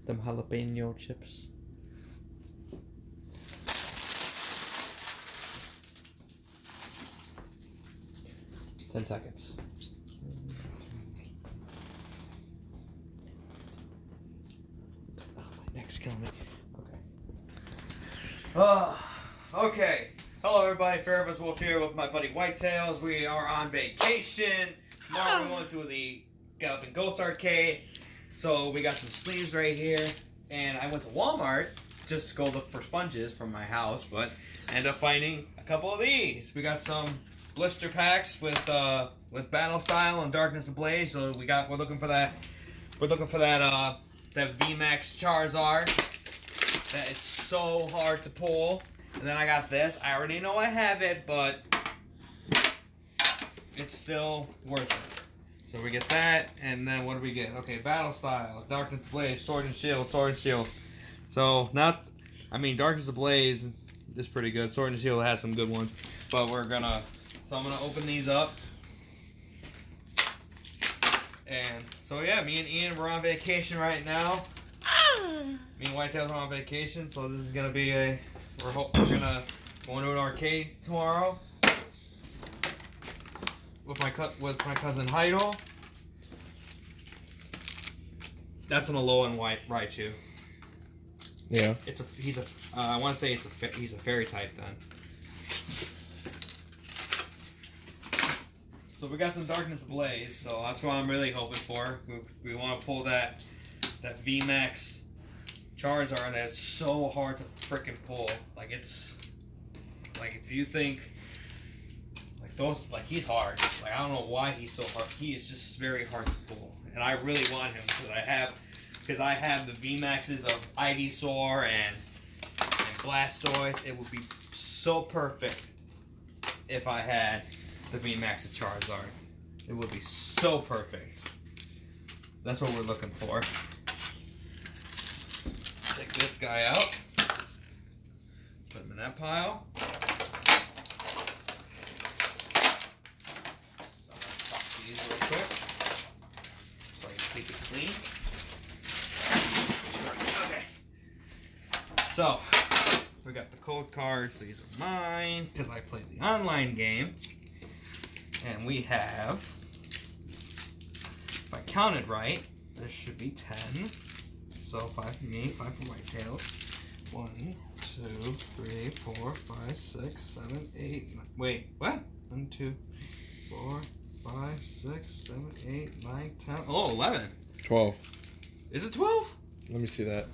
Them jalapeno chips. Ten seconds. Oh, my neck's killing me. Okay. Okay. Hello, everybody. Fairbanks Wolf here with my buddy Whitetails. We are on vacation. Tomorrow we're going to the Galloping Ghost Arcade. So we got some sleeves right here. And I went to Walmart just to go look for sponges from my house, but ended up finding a couple of these. We got some blister packs with Battle Style and Darkness Ablaze. So we're looking for that. We're looking for that VMAX Charizard. That is so hard to pull. And then I got this. I already know I have it, but it's still worth it. So we get that, and then what do we get? Okay, Battle Styles, Darkness Ablaze, Sword and Shield, Sword and Shield. So Darkness Ablaze is pretty good. Sword and Shield has some good ones, but I'm gonna open these up. And so yeah, me and Ian, we're on vacation right now. Me and Whitetails are on vacation, so this is gonna be we're gonna go to an arcade tomorrow with my cousin Heidel. That's an Alolan White Raichu. Yeah. I want to say he's a fairy type then. So we got some Darkness Ablaze, so that's what I'm really hoping for. We want to pull that VMAX Charizard that's so hard to freaking pull. Like if you think he's hard. Like I don't know why he's so hard. He is just very hard to pull, and I really want him because I have the VMAXs of Ivysaur and Blastoise. It would be so perfect if I had the VMAX of Charizard. It would be so perfect. That's what we're looking for. Take this guy out. Put him in that pile. So I'm going to pop these real quick so I can keep it clean. Okay. So, we got the code cards. These are mine because I played the online game. And we have, if I counted right, there should be 10. So 5 for me, 5 for Whitetails. 1, 2, 3, 4, 5, 6, 7, 8, 9. Wait, what? 1, 2, 4, 5, 6, 7, 8, 9, 10. Oh, 11. 12. Is it 12? Let me see that.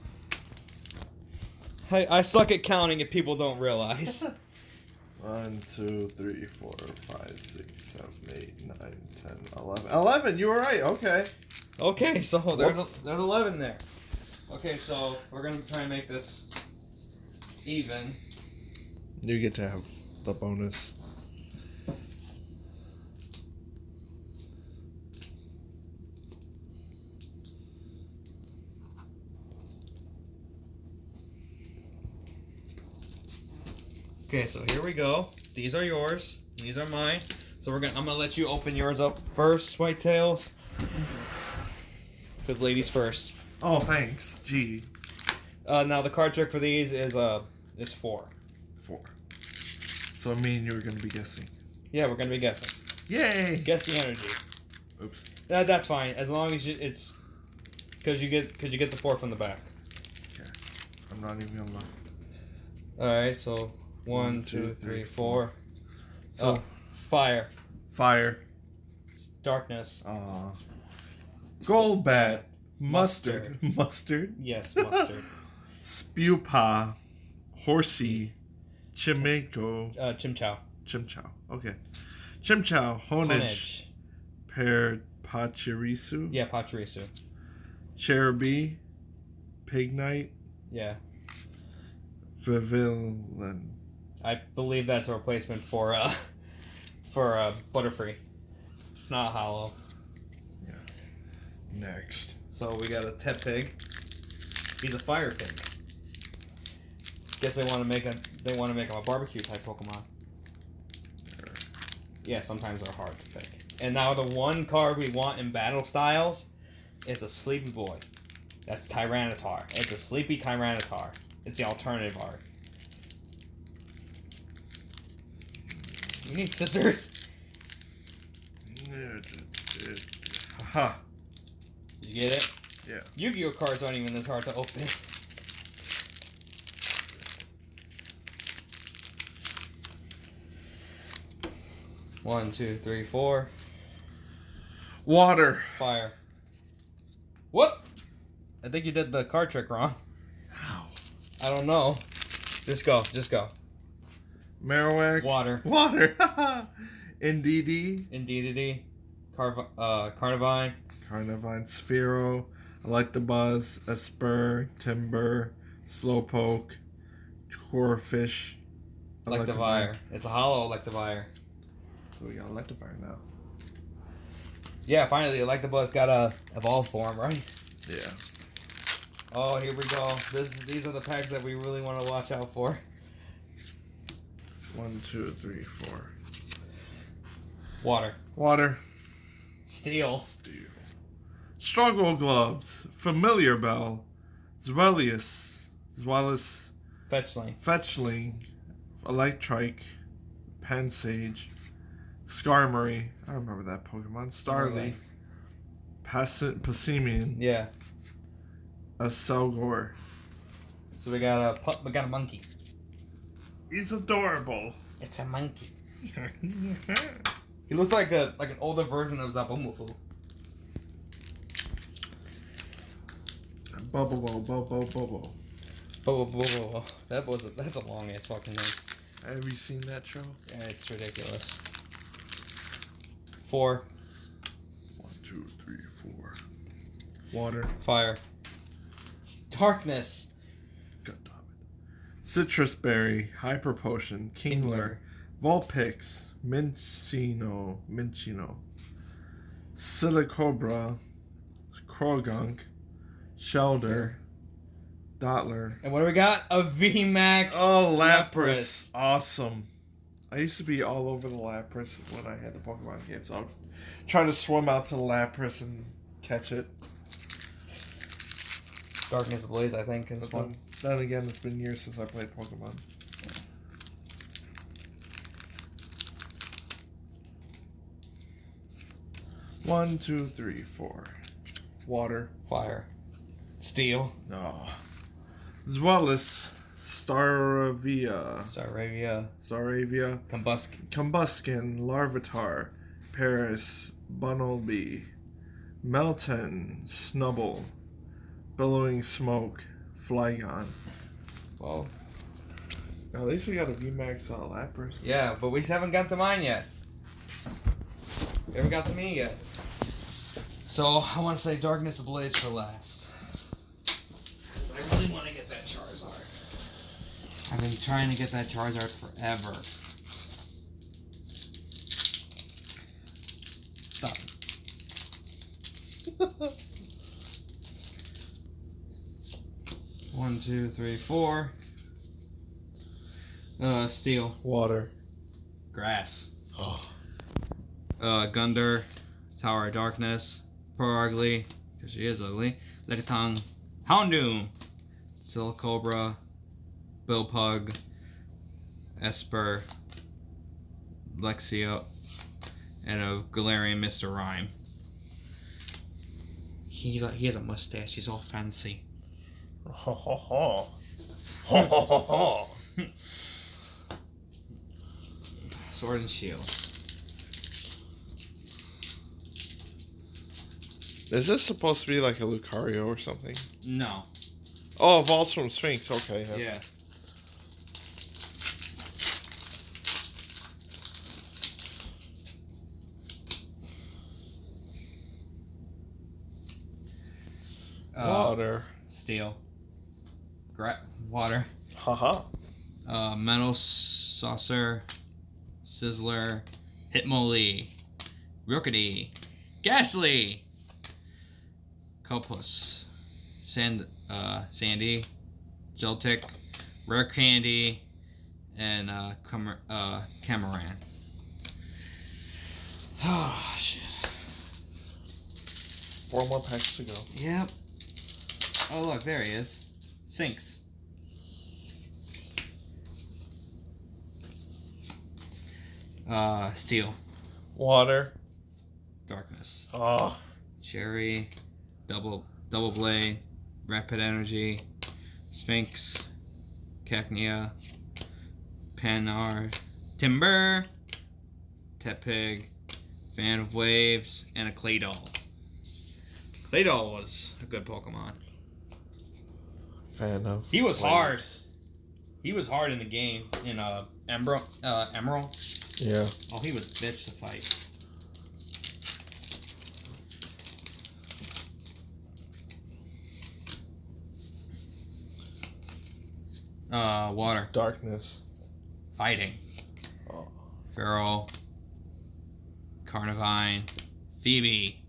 Hey, I suck at counting if people don't realize. 1, 2, 3, 4, 5, 6, 7, 8, 9, 10, 11. 11, you were right, okay. Okay, so there's 11 there. Okay, so we're going to try and make this even. You get to have the bonus. Okay, so here we go. These are yours. These are mine. So I'm gonna let you open yours up first, Whitetails. Because ladies first. Oh, thanks. Gee. Now the card trick for these is 4. 4. So I mean you were gonna be guessing. Yeah, we're gonna be guessing. Yay! Guess the energy. Oops. That's fine as long as it's because you get the 4 from the back. Okay. I'm not even gonna lie. All right, so 1, 2, 3, 4. So fire. Fire. Darkness. Golbat. Mustard. Mustard. Yes, mustard. Spewpaw. Horsey. Chimeko. Chimchow. Chimchow. Okay. Chimchow. Honedge. Pachirisu. Yeah, Pachirisu. Cherubi. Pignite. Yeah. Vivilan. I believe that's a replacement for Butterfree. It's not hollow. Yeah. Next. So we got a Tepig. He's a fire pig. Guess they want to make him a barbecue type Pokemon. Yeah, sometimes they're hard to pick. And now the one card we want in Battle Styles is a Sleepy Boy. That's Tyranitar. It's a sleepy Tyranitar. It's the alternative art. You need scissors. Haha. You get it? Yeah. Yu-Gi-Oh cards aren't even this hard to open. One, two, three, four. Water. Fire. What? I think you did the card trick wrong. How? I don't know. Just go. Just go. Marowak. Water. Water. Indeedee. Indeedee. Carnivine. Carnivine. Sphero. Electabuzz. Esper. Timber. Slowpoke. Corfish. Electivire. It's a hollow Electivire. So we got Electivire now. Yeah, finally, Electabuzz got a evolved form, right? Yeah. Oh, here we go. These are the packs that we really want to watch out for. 1, 2, 3, 4. Water. Water. Steel. Steel. Struggle Gloves. Familiar Bell. Zwellius. Fetchling. Fetchling. Electrike. Pansage. Skarmory. I remember that Pokemon. Starly. Passimian. Yeah. A Selgor. So we got a monkey. He's adorable. It's a monkey. He looks like an older version of Zabomufu. Bobo. That's a long ass fucking name. Have you seen that show? Yeah, it's ridiculous. 4. 1, 2, 3, 4. Water. Fire. Darkness. God damn it. Citrus Berry. Hyper Potion. Kingler. Vulpix. Minccino. Silicobra. Krogunk. Shelder. Dottler. And what do we got? A VMAX. Oh, Lapras. Awesome. I used to be all over the Lapras when I had the Pokemon game, so I'll try to swim out to the Lapras and catch it. Darkness Ablaze, I think, is one. Then again, it's been years since I played Pokemon. Yeah. 1, 2, 3, 4. Water. Fire. Steel. No. Zwellis. Staravia. Staravia. Combuskin. Larvitar. Paris. Bunnelby. Melton. Snubble. Billowing Smoke. Flygon. Well, at least we got a VMAX Lapras. yeah, but we haven't got to mine yet. We haven't got to me yet. So, I want to say Darkness Ablaze for last. I really want to get that Charizard. I've been trying to get that Charizard forever. Stop. 1, 2, 3, 4. Steel. Water. Grass. Oh. Gunder. Tower of Darkness. Pearl Ugly, because she is ugly. Lickitung. Houndoom. Silicobra. Billpug. Esper. Lexio. And a Galarian Mr. Rhyme. He has a mustache. He's all fancy. Ho ho ho. Ho ho ho ho. Sword and Shield. Is this supposed to be like a Lucario or something? No. Oh, Evolves from Sphinx. Okay. Yeah. Water. Steel. Water. Haha. Metal Saucer. Sizzler. Hitmonlee. Rookity. Ghastly. Copus. Sandy. Joltik. Rare Candy. And Cameron. Oh, shit. 4 more packs to go. Yep. Oh, look, there he is. Sinks. Steel. Water. Darkness. Oh. Cherry. Double blade. Rapid energy. Sphinx. Cacnea. Panard. Timber. Tepig. Fan of Waves. And a Claydol. Claydol was a good Pokemon. Fan of. He was hard. waves. He was hard in the game in Emerald. Yeah. Oh, he was bitch to fight. Water. Darkness. Fighting. Oh. Feral. Carnivine. Phoebe.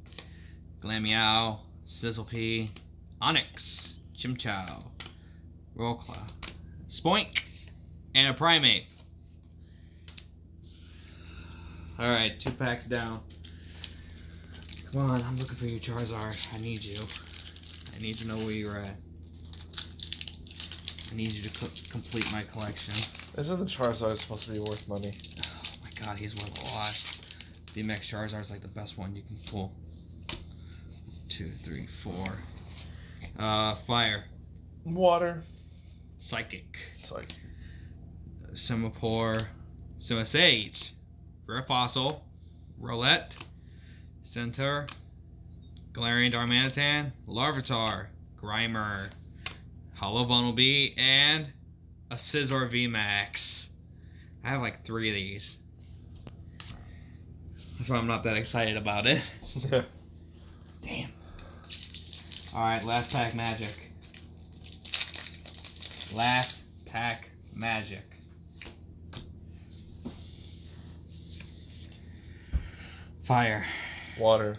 Glameow. Sizzlepea. Onyx. Chimchow. Rollclaw. Spoink. And a Primate. Alright, 2 packs down. Come on, I'm looking for you, Charizard. I need you. I need to know where you're at. I need you to complete my collection. Isn't the Charizard supposed to be worth money? Oh my god, he's worth a lot. VMAX Charizard is like the best one you can pull. 2, 3, 4. Fire. Water. Psychic. Psych. Semaphore. Simasage. Rare Fossil. Rowlet. Centaur. Galarian Darmanitan. Larvitar. Grimer. Hollow Bunnelby. And a Scizor VMAX. I have like 3 of these. That's why I'm not that excited about it. Damn. Alright, last pack magic. Last pack magic. Fire. Water.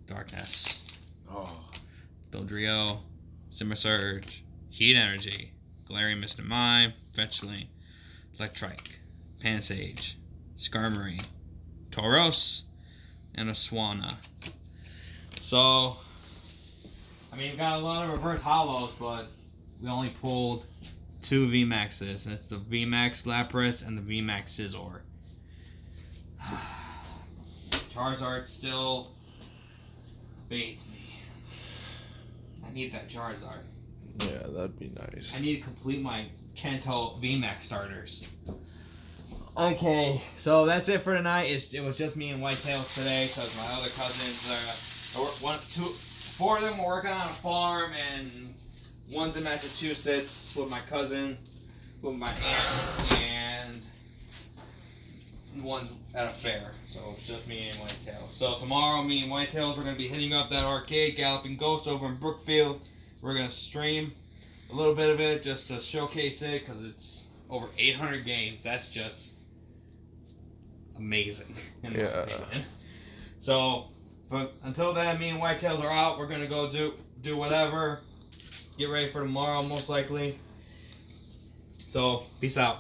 Darkness. Oh. Dodrio. Simmersurge. Heat Energy. Galarian Mr. Mime. Fetchling. Electrike. Pansage. Skarmory. Tauros. And a Swanna. So, I mean, we got a lot of reverse hollows, but we only pulled 2 VMAXs. And it's the VMAX Lapras and the VMAX Scizor. Charizard still fades me. I need that Charizard. Yeah, that'd be nice. I need to complete my Kanto VMAX starters. Okay, so that's it for tonight. It was just me and Whitetails today because my other cousins, 4 of them were working on a farm, and one's in Massachusetts with my cousin, with my aunt, and one's at a fair. So it's just me and Whitetails. So tomorrow, me and Whitetails are going to be hitting up that arcade, Galloping Ghost, over in Brookfield. We're going to stream a little bit of it just to showcase it because it's over 800 games. That's just amazing, in my opinion. So, but until then, me and Whitetails are out. We're going to go do whatever. Get ready for tomorrow, most likely. So, peace out.